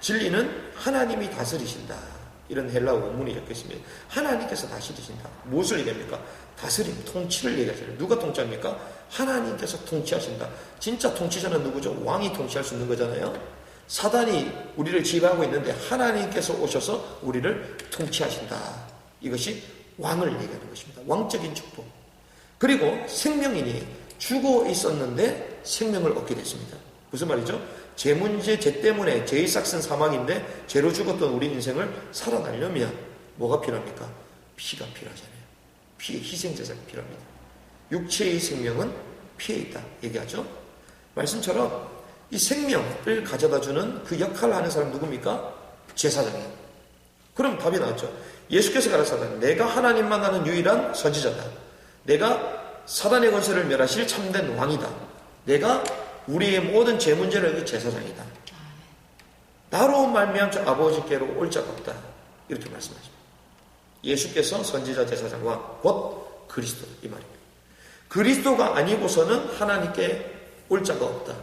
진리는 하나님이 다스리신다. 이런 헬라어 원문이 적혀 있습니다. 하나님께서 다스리신다. 무엇을 얘기합니까? 다스림, 통치를 얘기하잖아요. 누가 통치합니까? 하나님께서 통치하신다. 진짜 통치자는 누구죠? 왕이 통치할 수 있는 거잖아요. 사단이 우리를 지배하고 있는데 하나님께서 오셔서 우리를 통치하신다. 이것이 왕을 얘기하는 것입니다. 왕적인 축복. 그리고 생명인이 죽어 있었는데 생명을 얻게 됐습니다. 무슨 말이죠? 죄 문제, 죄 때문에 죄의 삭슨 사망인데 죄로 죽었던 우리 인생을 살아나려면 뭐가 필요합니까? 피가 필요하잖아요. 피의 희생제사가 필요합니다. 육체의 생명은 피에 있다 얘기하죠. 말씀처럼 이 생명을 가져다주는 그 역할을 하는 사람 누굽니까? 제사장이에요. 그럼 답이 나왔죠. 예수께서 가르쳐다 내가 하나님 만나는 유일한 선지자다. 내가 사단의 권세를 멸하실 참된 왕이다. 내가 우리의 모든 죄 문제를 제사장이다. 나로 말미암아 아버지께로 올 자가 없다. 이렇게 말씀하십니다. 예수께서 선지자 제사장 왕, 곧 그리스도 이 말입니다. 그리스도가 아니고서는 하나님께 올 자가 없다.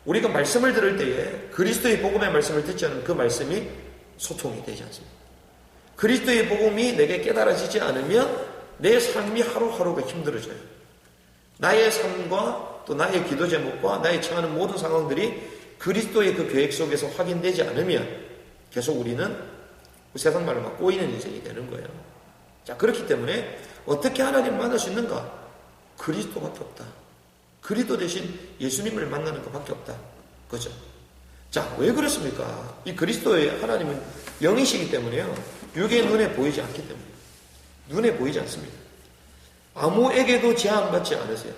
우리가 말씀을 들을 때에 그리스도의 복음의 말씀을 듣지 않으면 그 말씀이 소통이 되지 않습니다. 그리스도의 복음이 내게 깨달아지지 않으면 내 삶이 하루하루가 힘들어져요. 나의 삶과 또 나의 기도 제목과 나의 처하는 모든 상황들이 그리스도의 그 계획 속에서 확인되지 않으면 계속 우리는 세상 말로 막 꼬이는 인생이 되는 거예요. 자, 그렇기 때문에 어떻게 하나님 만날 수 있는가? 그리스도밖에 없다. 그리스도 대신 예수님을 만나는 것밖에 없다. 그죠? 자, 왜 그렇습니까? 이 그리스도의 하나님은 영이시기 때문에요. 육의 눈에 보이지 않기 때문에. 눈에 보이지 않습니다. 아무에게도 제한받지 않으세요.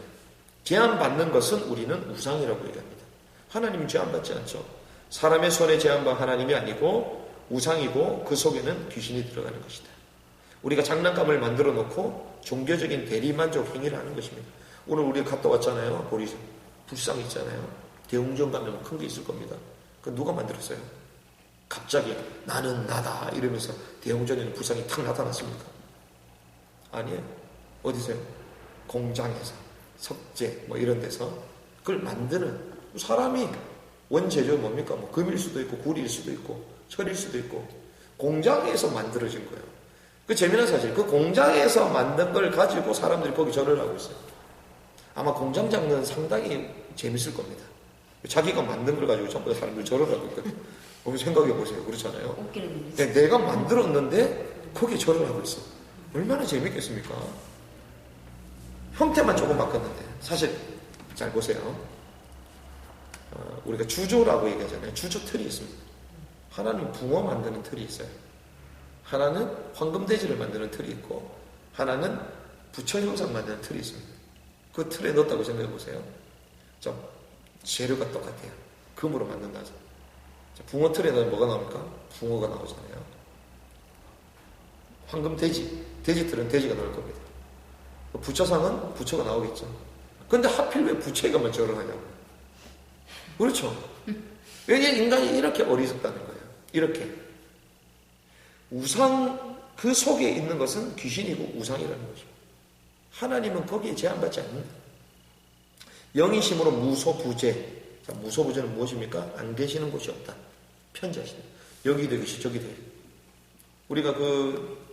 제한받는 것은 우리는 우상이라고 얘기합니다. 하나님은 제한받지 않죠. 사람의 손에 제한받은 하나님이 아니고 우상이고 그 속에는 귀신이 들어가는 것이다. 우리가 장난감을 만들어 놓고 종교적인 대리만족 행위를 하는 것입니다. 오늘 우리 갔다 왔잖아요. 보리 불상 있잖아요. 대웅전 가면 큰 게 있을 겁니다. 그 누가 만들었어요? 갑자기 나는 나다 이러면서 대웅전에는 불상이 탁 나타났습니까? 아니에요. 어디서요? 공장에서 석재 뭐 이런 데서 그걸 만드는 사람이 원재료 뭡니까? 뭐 금일 수도 있고 구리일 수도 있고 철일 수도 있고 공장에서 만들어진 거예요. 그 재미난 사실, 그 공장에서 만든 걸 가지고 사람들이 거기 절을 하고 있어요. 아마 공장 장르는 상당히 재밌을 겁니다. 자기가 만든 걸 가지고 전부 다 사람들이 절을 하고 있거든요. 생각해 보세요. 그렇잖아요. 내가 만들었는데 거기에 절을 하고 있어. 얼마나 재밌겠습니까? 형태만 조금 바꿨는데 사실 잘 보세요. 우리가 주조라고 얘기하잖아요. 주조 틀이 있습니다. 하나는 붕어 만드는 틀이 있어요. 하나는 황금돼지를 만드는 틀이 있고 하나는 부처 형상 만드는 틀이 있습니다. 그 틀에 넣었다고 생각해 보세요. 자, 재료가 똑같아요. 금으로 만든다죠. 붕어 틀에 넣으면 뭐가 나옵니까? 붕어가 나오잖아요. 황금돼지, 돼지 틀은 돼지가 나올 겁니다. 부처상은 부처가 나오겠죠. 근데 하필 왜 부처에게만 절을 하냐고. 그렇죠. 왜냐 인간이 이렇게 어리석다는 거예요. 이렇게. 우상 그 속에 있는 것은 귀신이고 우상이라는 것입니다. 하나님은 거기에 제한받지 않는다. 영이심으로 무소부재. 자, 무소부재는 무엇입니까? 안 계시는 곳이 없다. 편지하십니다. 여기도 계시 저기도 계시. 우리가 그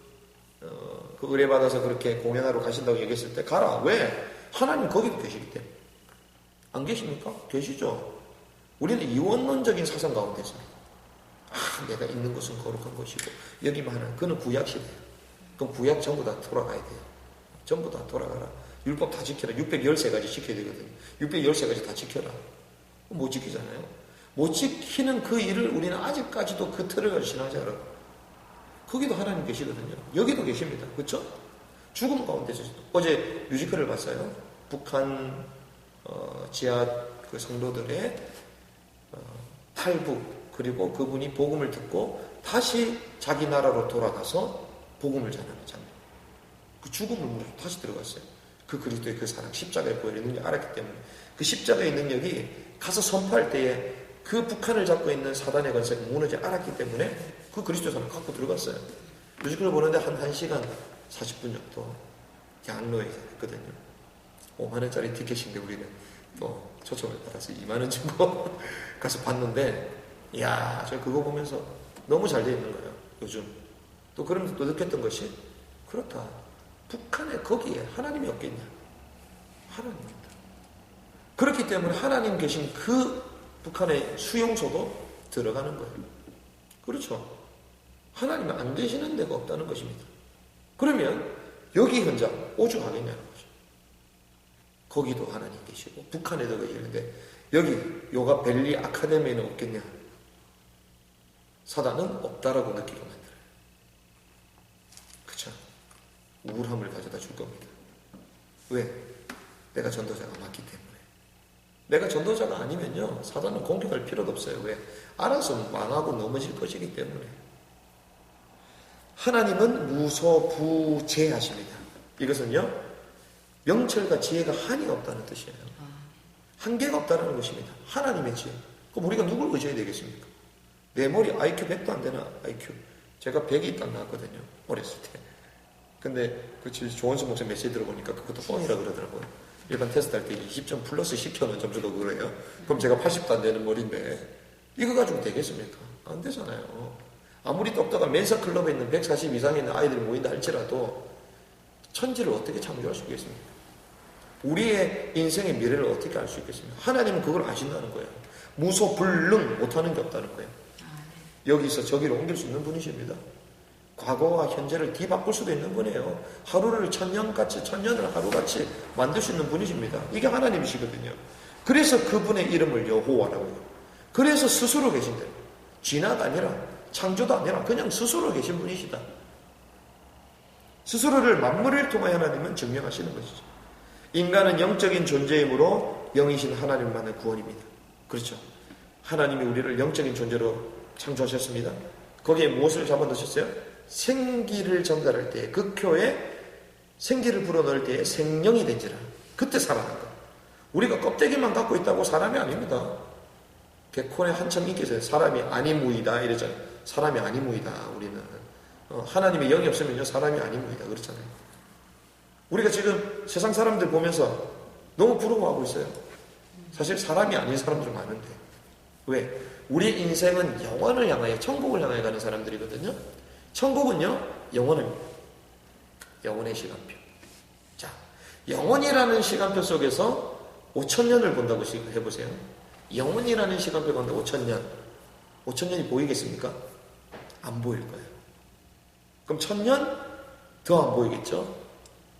의뢰받아서 그렇게 공연하러 가신다고 얘기했을 때 가라. 왜? 하나님 거기도 계시기 때문에. 안 계십니까? 계시죠. 우리는 이원론적인 사상 가운데 있습니다. 내가 있는 것은 거룩한 것이고 여기만 하나. 그는 구약 시대예요. 그럼 구약 전부 다 돌아가야 돼요. 전부 다 돌아가라. 율법 다 지켜라. 613가지 지켜야 되거든요. 613가지 다 지켜라. 못 지키잖아요. 못 지키는 그 일을 우리는 아직까지도 그 틀을 가지고 신앙하지 않아요. 거기도 하나님 계시거든요. 여기도 계십니다. 그렇죠? 죽음 가운데 어제 뮤지컬을 봤어요. 북한 지하 그 성도들의 탈북 그리고 그분이 복음을 듣고 다시 자기 나라로 돌아가서 복음을 전하는 장면. 그 죽음을 다시 들어갔어요. 그 그리스도의 그 사랑, 십자가에 보이는 능력을 알았기 때문에 그 십자가의 능력이 가서 선포할 때에 그 북한을 잡고 있는 사단의 권세가 무너지 알았기 때문에 그 그리스도 사람 갖고 들어갔어요. 뮤지컬을 보는데 한 1시간 40분 정도 양로에 했거든요. 5만원짜리 티켓인데 우리는 또 초청을 받아서 2만원 주고 가서 봤는데 이야, 저 그거 보면서 너무 잘 돼 있는 거예요. 요즘. 또 그러면서 또 느꼈던 것이 그렇다. 북한에 거기에 하나님이 없겠냐? 하나님입니다. 그렇기 때문에 하나님 계신 그 북한의 수용소도 들어가는 거예요. 그렇죠. 하나님은 안 계시는 데가 없다는 것입니다. 그러면 여기 현장 오죽하겠냐는 거죠. 거기도 하나님 계시고 북한에도 계시는데 여기 요가 벨리 아카데미에는 없겠냐? 사단은 없다라고 느끼게 만들어요. 그쵸? 우울함을 가져다 줄 겁니다. 왜? 내가 전도자가 맞기 때문에. 내가 전도자가 아니면요, 사단은 공격할 필요도 없어요. 왜? 알아서 망하고 넘어질 것이기 때문에. 하나님은 무소부재하십니다. 이것은요, 명철과 지혜가 한이 없다는 뜻이에요. 한계가 없다는 것입니다. 하나님의 지혜. 그럼 우리가 누굴 의지해야 되겠습니까? 내 머리 IQ 100도 안 되나? IQ. 제가 100이 딱 나왔거든요. 어렸을 때. 근데 그 조원수 목사 메시지 들어보니까 그것도 뻥이라 그러더라고요. 일반 테스트 할 때 20점 플러스 10점은 점수도 그래요. 그럼 제가 80도 안 되는 머리인데 이거 가지고 되겠습니까? 안 되잖아요. 아무리 똑똑한 멘사 클럽에 있는 140 이상에 있는 아이들이 모인다 할지라도 천지를 어떻게 창조할 수 있겠습니까? 우리의 인생의 미래를 어떻게 알 수 있겠습니까? 하나님은 그걸 아신다는 거예요. 무소불능 못하는 게 없다는 거예요. 여기서 저기로 옮길 수 있는 분이십니다. 과거와 현재를 뒤바꿀 수도 있는 분이에요. 하루를 천년을 하루같이 만들 수 있는 분이십니다. 이게 하나님이시거든요. 그래서 그분의 이름을 여호와라고 해요. 그래서 스스로 계신대요. 진화가 아니라 창조도 아니라 그냥 스스로 계신 분이시다. 스스로를 만물을 통하여 하나님은 증명하시는 것이죠. 인간은 영적인 존재이므로 영이신 하나님만의 구원입니다. 그렇죠. 하나님이 우리를 영적인 존재로 창조하셨습니다. 거기에 무엇을 잡아넣으셨어요? 생기를 전달할 때, 극효에 생기를 불어넣을 때에 생명이 된지라. 그때 살아난다. 우리가 껍데기만 갖고 있다고 사람이 아닙니다. 개콘에 한참 인기 있어요. 사람이 아니무이다 이러잖아요. 사람이 아니무이다 우리는. 하나님의 영이 없으면요 사람이 아니무이다 그렇잖아요. 우리가 지금 세상 사람들 보면서 너무 부러워하고 있어요. 사실 사람이 아닌 사람들 많은데. 왜? 우리 인생은 영원을 향하여, 천국을 향하여 가는 사람들이거든요. 천국은요, 영원입니다. 영원의 시간표. 자, 영원이라는 시간표 속에서 5,000년을 본다고 해보세요. 영원이라는 시간표 가운데 5,000년. 5,000년이 보이겠습니까? 안 보일 거예요. 그럼 1,000년? 더 안 보이겠죠?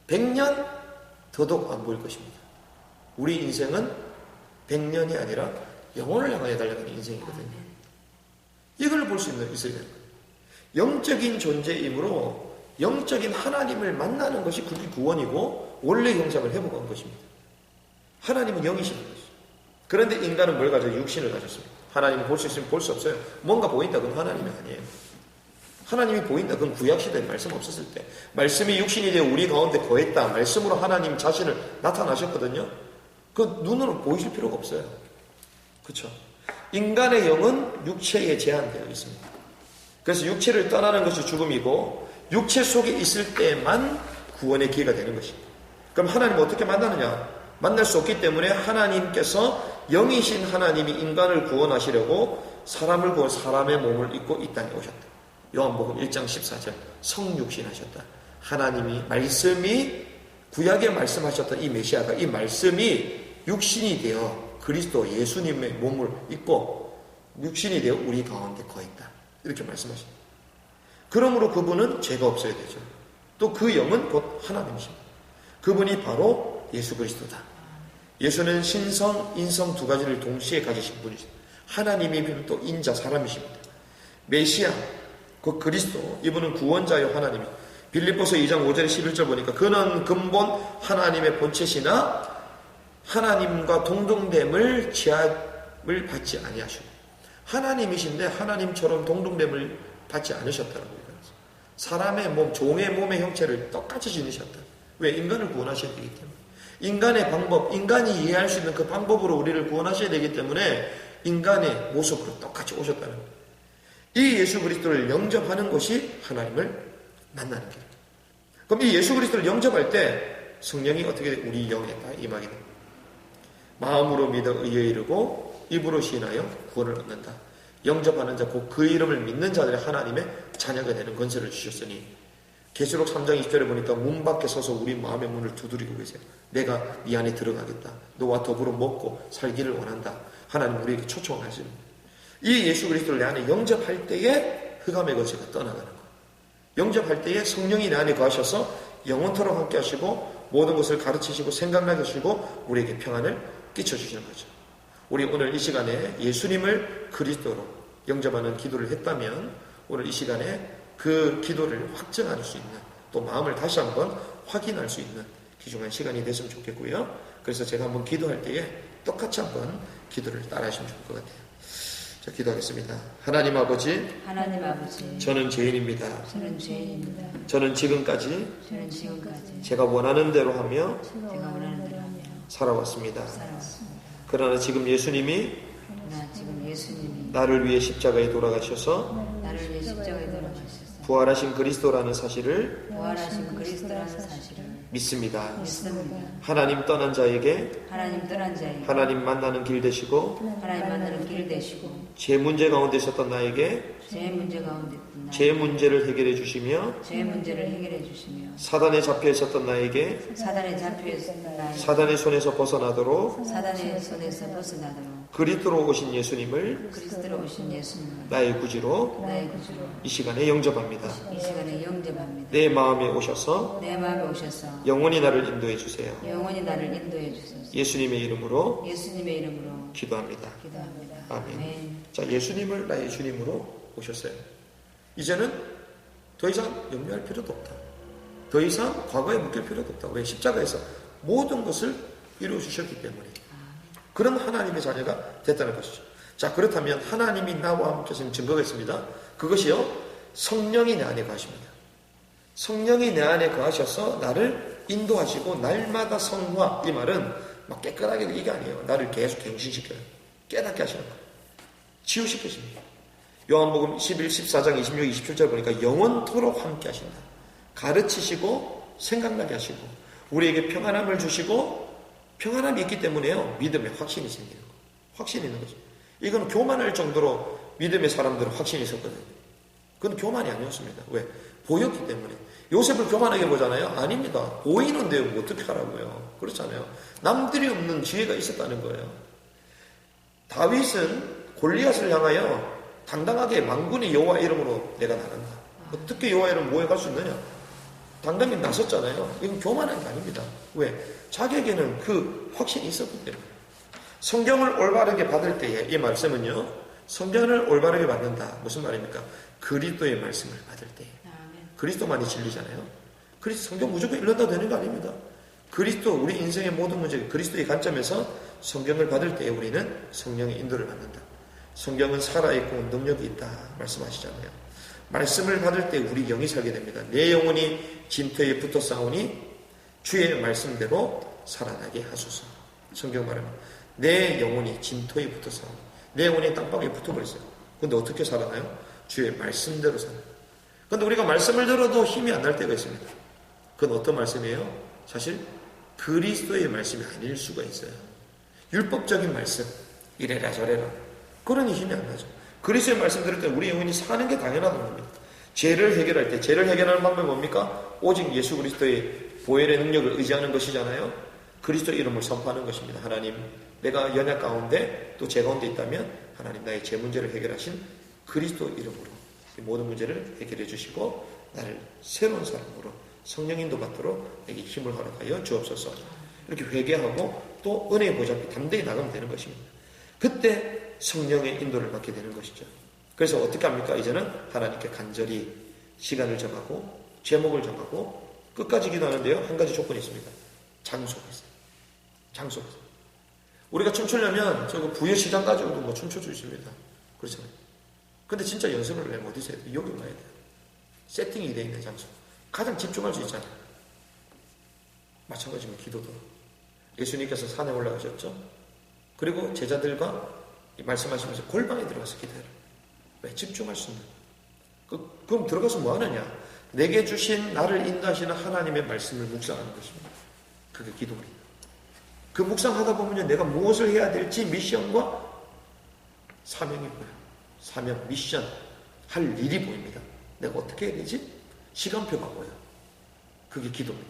100년? 더더욱 안 보일 것입니다. 우리 인생은 100년이 아니라 영혼을 향하여 달려가는 인생이거든요. 이걸 볼 수 있어야 되는 거예요. 영적인 존재이므로 영적인 하나님을 만나는 것이 그게 구원이고 원래 형상을 회복한 것입니다. 하나님은 영이시는 것이죠. 그런데 인간은 뭘 가져요? 육신을 가졌습니다. 하나님을 볼 수 있으면 볼 수 없어요. 뭔가 보인다 그건 하나님이 아니에요. 하나님이 보인다 그건 구약시대에 말씀 없었을 때 말씀이 육신이 되어 우리 가운데 거했다. 말씀으로 하나님 자신을 나타나셨거든요. 그 눈으로 보이실 필요가 없어요. 그렇죠? 인간의 영은 육체에 제한되어 있습니다. 그래서 육체를 떠나는 것이 죽음이고 육체 속에 있을 때만 구원의 기회가 되는 것입니다. 그럼 하나님을 어떻게 만나느냐? 만날 수 없기 때문에 하나님께서 영이신 하나님이 인간을 구원하시려고 사람의 몸을 입고 이 땅에 오셨다. 요한복음 1장 14절 성육신 하셨다. 하나님이 말씀이 구약에 말씀하셨던 이 메시아가 이 말씀이 육신이 되어 그리스도 예수님의 몸을 입고 육신이 되어 우리 가운데 거했다. 이렇게 말씀하십니다. 그러므로 그분은 죄가 없어야 되죠. 또 그 영은 곧 하나님이십니다. 그분이 바로 예수 그리스도다. 예수는 신성, 인성 두 가지를 동시에 가지신 분이십니다. 하나님이면 또 인자 사람이십니다. 메시아, 그 그리스도, 이분은 구원자요 하나님이. 빌립보서 2장 5절 11절 보니까 그는 근본 하나님의 본체시나 하나님과 동등됨을 제한을 받지 아니하시고 하나님이신데 하나님처럼 동등됨을 받지 않으셨다라고 얘기합니다. 사람의 몸, 종의 몸의 형체를 똑같이 지니셨다. 왜? 인간을 구원하셔야 되기 때문에. 인간의 방법, 인간이 이해할 수 있는 그 방법으로 우리를 구원하셔야 되기 때문에 인간의 모습으로 똑같이 오셨다는 거예요. 이 예수 그리스도를 영접하는 것이 하나님을 만나는 길입니다. 그럼 이 예수 그리스도를 영접할 때 성령이 어떻게 우리 영에 다 임하게 됩니다. 마음으로 믿어 의에 이르고 입으로 시인하여 구원을 얻는다. 영접하는 자 곧 그 이름을 믿는 자들의 하나님의 자녀가 되는 권세를 주셨으니 계시록 3장 20절에 보니까 문 밖에 서서 우리 마음의 문을 두드리고 계세요. 내가 네 안에 들어가겠다. 너와 더불어 먹고 살기를 원한다. 하나님 우리에게 초청하시는 이 예수 그리스도를 내 안에 영접할 때에 흑암의 거제가 떠나가는 거예요. 영접할 때에 성령이 내 안에 거하셔서 영원토록 함께 하시고 모든 것을 가르치시고 생각나게 하시고 우리에게 평안을 끼쳐주시는 거죠. 우리 오늘 이 시간에 예수님을 그리스도로 영접하는 기도를 했다면 오늘 이 시간에 그 기도를 확증할 수 있는 또 마음을 다시 한번 확인할 수 있는 귀중한 시간이 됐으면 좋겠고요. 그래서 제가 한번 기도할 때에 똑같이 한번 기도를 따라 하시면 좋을 것 같아요. 자, 기도하겠습니다. 하나님 아버지, 저는 죄인입니다. 저는 지금까지 제가 원하는 대로 하며 살아왔습니다. 그러나 지금 예수님이 나를 위해 십자가에 돌아가셔서 부활하신 그리스도라는 사실을 믿습니다. 하나님 떠난 자에게 하나님 만나는 길 되시고 제 문제 가운데 있었던 나에게 제 문제를 해결해 주시며 사단에 잡혀 있었던 나에게 사단의 손에서 벗어나도록 그리스도로 오신 예수님을 나의 구주로 이 시간에 영접합니다. 내 마음에 오셔서 영원히 나를 인도해 주세요. 예수님의 이름으로 기도합니다. 아멘. 자, 예수님을 나의 주님으로 오셨어요. 이제는 더 이상 염려할 필요도 없다. 더 이상 과거에 묶일 필요도 없다. 왜? 십자가에서 모든 것을 이루어 주셨기 때문에. 그런 하나님의 자녀가 됐다는 것이죠. 자, 그렇다면 하나님이 나와 함께 하시는 증거가 있습니다. 그것이요, 성령이 내 안에 거하십니다. 성령이 내 안에 거하셔서 나를 인도하시고 날마다 성화, 이 말은 막 깨끗하게 이게 아니에요. 나를 계속 갱신시켜요. 깨닫게 하시는 거예요. 치유시키십니다. 요한복음 11, 14장 26, 27절 보니까 영원토록 함께 하신다. 가르치시고 생각나게 하시고 우리에게 평안함을 주시고 평안함이 있기 때문에요. 믿음에 확신이 생기는 거예요. 확신이 있는 거죠. 이건 교만할 정도로 믿음의 사람들은 확신이 있었거든요. 그건 교만이 아니었습니다. 왜? 보였기 때문에. 요셉을 교만하게 보잖아요. 아닙니다. 보이는데요. 뭐 어떻게 하라고요. 그렇잖아요. 남들이 없는 지혜가 있었다는 거예요. 다윗은 골리앗을 향하여 당당하게 만군의 여호와 이름으로 내가 나간다. 어떻게 여호와 이름 모여갈 수 있느냐? 당당히 나섰잖아요. 이건 교만한 게 아닙니다. 왜? 자기에게는 그 확신이 있었기 때문에. 성경을 올바르게 받을 때에 이 말씀은요, 성경을 올바르게 받는다. 무슨 말입니까? 그리스도의 말씀을 받을 때에. 그리스도만이 진리잖아요. 그리스도 성경 무조건 읽는다 되는 거 아닙니다. 그리스도, 우리 인생의 모든 문제, 그리스도의 관점에서 성경을 받을 때에 우리는 성령의 인도를 받는다. 성경은 살아있고 능력이 있다 말씀하시잖아요. 말씀을 받을 때 우리 영이 살게 됩니다. 내 영혼이 진토에 붙어 싸우니 주의 말씀대로 살아나게 하소서. 성경 말하면 내 영혼이 진토에 붙어 싸우니 내 영혼이 땅바닥에 붙어버렸어요. 근데 어떻게 살아나요? 주의 말씀대로 살아요. 근데 우리가 말씀을 들어도 힘이 안 날 때가 있습니다. 그건 어떤 말씀이에요? 사실 그리스도의 말씀이 아닐 수가 있어요. 율법적인 말씀, 이래라 저래라, 그러니 힘이 안 나죠. 그리스도의 말씀 들을 때 우리 영혼이 사는 게 당연하다는 겁니다. 죄를 해결할 때, 죄를 해결하는 방법이 뭡니까? 오직 예수 그리스도의 보혈의 능력을 의지하는 것이잖아요. 그리스도 이름을 선포하는 것입니다. 하나님, 내가 연약 가운데 또 죄 가운데 있다면 하나님 나의 죄 문제를 해결하신 그리스도 이름으로 이 모든 문제를 해결해 주시고 나를 새로운 사람으로 성령 인도 받도록 내게 힘을 허락하여 주옵소서. 이렇게 회개하고 또 은혜의 보좌 앞에 담대히 나가면 되는 것입니다. 그때 성령의 인도를 받게 되는 것이죠. 그래서 어떻게 합니까? 이제는 하나님께 간절히 시간을 정하고 제목을 정하고 끝까지 기도하는데요. 한 가지 조건이 있습니다. 장소가 있어요. 장소가 있어요. 우리가 춤추려면 저 부여시장 가지고도 뭐 춤출 수 있습니다. 그렇잖아요. 근데 진짜 연습을 하려면 어디서 해야 돼요? 여기 가야 돼요. 세팅이 되어 있는 장소. 가장 집중할 수 있잖아요. 마찬가지로 기도도. 예수님께서 산에 올라가셨죠. 그리고 제자들과 말씀하시면서 골방에 들어가서 기도해라. 왜? 집중할 수 있는. 그럼 들어가서 뭐 하느냐? 내게 주신 나를 인도하시는 하나님의 말씀을 묵상하는 것입니다. 그게 기도입니다. 그 묵상하다 보면 내가 무엇을 해야 될지 미션과 사명이 보여요. 사명, 미션, 할 일이 보입니다. 내가 어떻게 해야 되지? 시간표가 보여. 그게 기도입니다.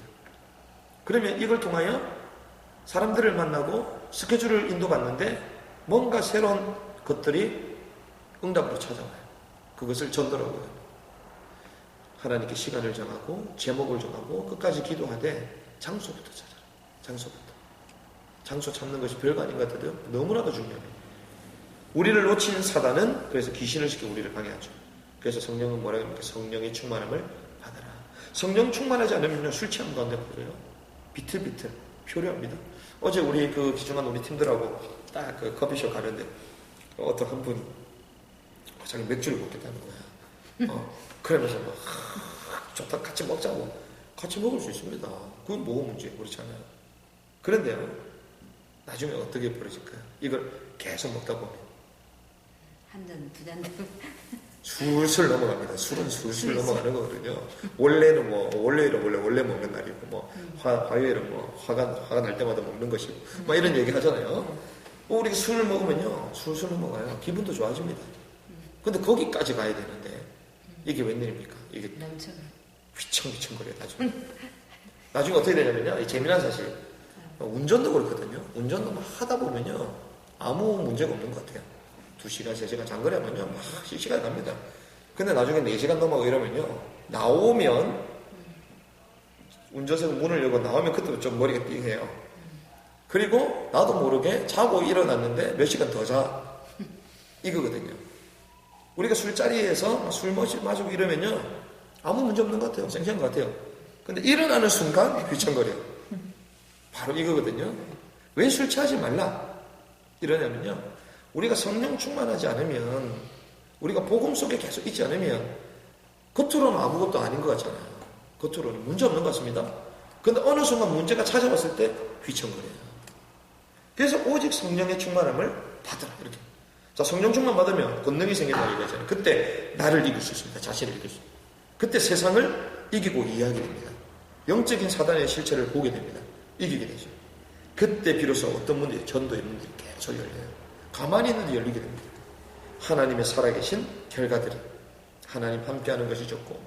그러면 이걸 통하여 사람들을 만나고 스케줄을 인도받는데 뭔가 새로운 것들이 응답으로 찾아와요. 그것을 전도라고 해요. 하나님께 시간을 정하고 제목을 정하고 끝까지 기도하되 장소부터 찾아라. 장소부터. 장소 찾는 것이 별거 아닌 것 같아도 너무나도 중요합니다. 우리를 놓친 사단은 그래서 귀신을 시켜 우리를 방해하죠. 그래서 성령은 뭐라고 합니까? 성령의 충만함을 받아라. 성령 충만하지 않으면 술 취한 가운데 보여요. 비틀비틀 표류합니다. 어제 우리 그 기중한 우리 팀들하고 딱 그 커피숍 가는데 어떤 한 분 자기 맥주를 먹겠다는 거야. 그러면서 막 좋다 같이 먹자고. 같이 먹을 수 있습니다. 그건 뭐가 문제? 그렇잖아요. 그런데요, 나중에 어떻게 벌어질까요? 이걸 계속 먹다 보면 한 잔, 두 잔 술술 넘어갑니다. 술은 술술 넘어가는 거거든요. 원래는 뭐 월요일은 원래 먹는 날이고 뭐 화요일은 뭐 화가 날 때마다 먹는 것이고 뭐 이런 얘기 하잖아요. 우리가 술을 먹으면요 술술 넘어가요. 기분도 좋아집니다. 근데 거기까지 가야 되는데 이게 웬일입니까? 이게 휘청휘청거려요. 나중에 어떻게 되냐면요, 재미난 사실 운전도 그렇거든요. 운전도 막 하다 보면요 아무 문제가 없는 것 같아요. 2시간, 3시간 장거리 하면요 막 실시간이 갑니다. 근데 나중에 4시간 넘어가고 이러면요 나오면 운전석 문을 열고 나오면 그때부터 좀 머리가 띵해요. 그리고 나도 모르게 자고 일어났는데 몇 시간 더 자. 이거거든요. 우리가 술자리에서 술 마시고 이러면요 아무 문제 없는 것 같아요. 생생한 것 같아요. 근데 일어나는 순간 휘청거려요. 바로 이거거든요. 왜 술 취하지 말라 이러냐면요, 우리가 성령 충만하지 않으면, 우리가 복음 속에 계속 있지 않으면 겉으로는 아무것도 아닌 것 같잖아요. 겉으로는 문제 없는 것 같습니다. 근데 어느 순간 문제가 찾아왔을 때 휘청거려요. 그래서 오직 성령의 충만함을 받으라 이렇게. 자, 성령 충만 받으면 권능이 생긴다고 얘기하잖아요. 그때 나를 이길 수 있습니다. 자신을 이길 수 있습니다. 그때 세상을 이기고 이해하게 됩니다. 영적인 사단의 실체를 보게 됩니다. 이기게 되죠. 그때 비로소 어떤 문들이, 전도의 문들이 계속 열려요. 가만히 있는데 열리게 됩니다. 하나님의 살아계신 결과들이, 하나님 함께하는 것이 좋고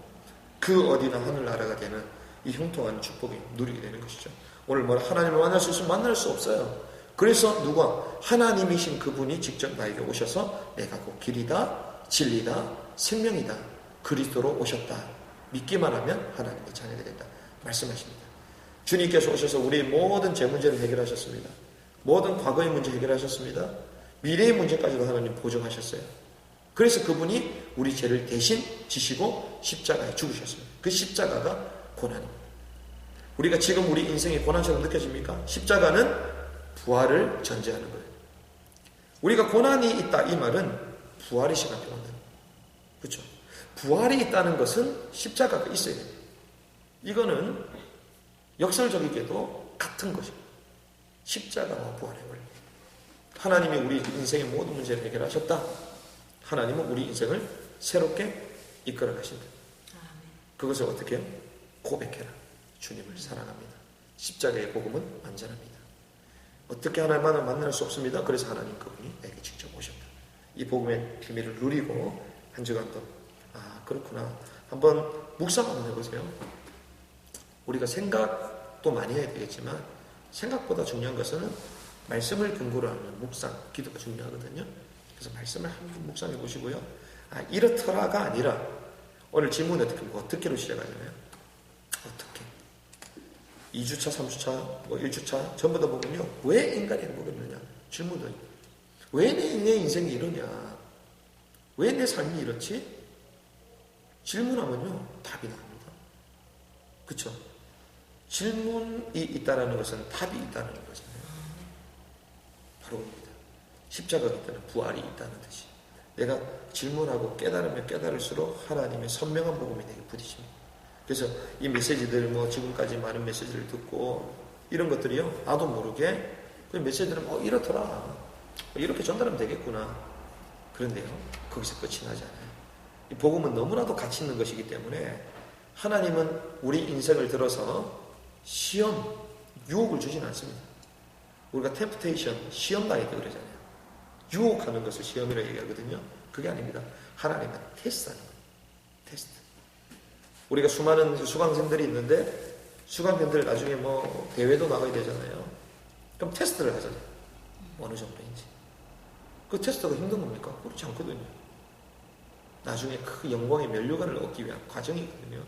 그 어디나 하늘나라가 되는 이 형통한 축복이 누리게 되는 것이죠. 오늘 뭐 하나님을 만날 수 있으면 만날 수 없어요. 그래서 누가? 하나님이신 그분이 직접 나에게 오셔서 내가 곧 길이다, 진리다, 생명이다, 그리스도로 오셨다. 믿기만 하면 하나님의 자녀가 된다. 말씀하십니다. 주님께서 오셔서 우리의 모든 제 문제를 해결하셨습니다. 모든 과거의 문제 해결하셨습니다. 미래의 문제까지도 하나님 보정하셨어요. 그래서 그분이 우리 죄를 대신 지시고 십자가에 죽으셨습니다. 그 십자가가 고난입니다. 우리가 지금 우리 인생의 고난처럼 느껴집니까? 십자가는 부활을 전제하는 거예요. 우리가 고난이 있다 이 말은 부활의 시간이 온다. 그렇죠? 부활이 있다는 것은 십자가가 있어야 됩니다. 이거는 역설적이게도 같은 것입니다. 십자가와 부활의 원리. 하나님이 우리 인생의 모든 문제를 해결하셨다. 하나님은 우리 인생을 새롭게 이끌어 가신다. 그것을 어떻게 해요? 고백해라. 주님을 사랑합니다. 십자가의 복음은 완전합니다. 어떻게 하나님만을 만날 수 없습니다. 그래서 하나님 그분이 내게 직접 오셨다. 이 복음의 비밀을 누리고 한 주간도 그렇구나. 한번 묵상 한번 해보세요. 우리가 생각도 많이 해야 되겠지만 생각보다 중요한 것은 말씀을 근거로 하는 묵상, 기도가 중요하거든요. 그래서 말씀을 한번 묵상해 보시고요. 이렇더라가 아니라 오늘 질문 어떻게로 시작하잖아요. 어떻게? 2주차, 3주차, 1주차 전부 다 보면요. 왜 인간이 행복을 누냐? 질문도 왜 내 인생이 이러냐? 왜 내 삶이 이렇지? 질문하면요. 답이 나옵니다. 그렇죠? 질문이 있다는 것은 답이 있다는 거잖아요. 바로 입니다. 십자가가 있다는 부활이 있다는 뜻이. 내가 질문하고 깨달으면 깨달을수록 하나님의 선명한 복음이 내게 부딪힙니다. 그래서 이 메시지들 지금까지 많은 메시지를 듣고 이런 것들이요. 나도 모르게 그 메시지들은 이렇더라. 이렇게 전달하면 되겠구나. 그런데요. 거기서 끝이 나지 않아요. 이 복음은 너무나도 가치 있는 것이기 때문에 하나님은 우리 인생을 들어서 시험, 유혹을 주지는 않습니다. 우리가 템프테이션, 시험 당했다 그러잖아요. 유혹하는 것을 시험이라고 얘기하거든요. 그게 아닙니다. 하나님은 테스트하는 거예요. 테스트. 우리가 수많은 수강생들이 있는데 수강생들 나중에 뭐 대회도 나가야 되잖아요. 그럼 테스트를 하잖아요. 어느 정도인지. 그 테스트가 힘든 겁니까? 그렇지 않거든요. 나중에 그 영광의 면류관을 얻기 위한 과정이거든요.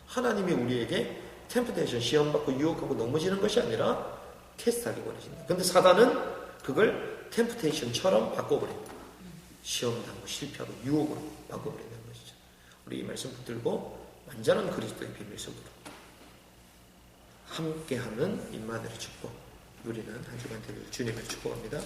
하나님이 우리에게 템프테이션 시험받고 유혹하고 넘어지는 것이 아니라 테스트하기 원하신다. 근데 사단은 그걸 템프테이션처럼 바꿔버립니다. 시험당하고 실패하고 유혹으로 바꿔버린다는 것이죠. 우리 이 말씀 붙들고 완전한 그리스도의 비밀 속으로 함께하는 임마누엘의 축복 누리는 한 주간 되길 주님을 축복합니다.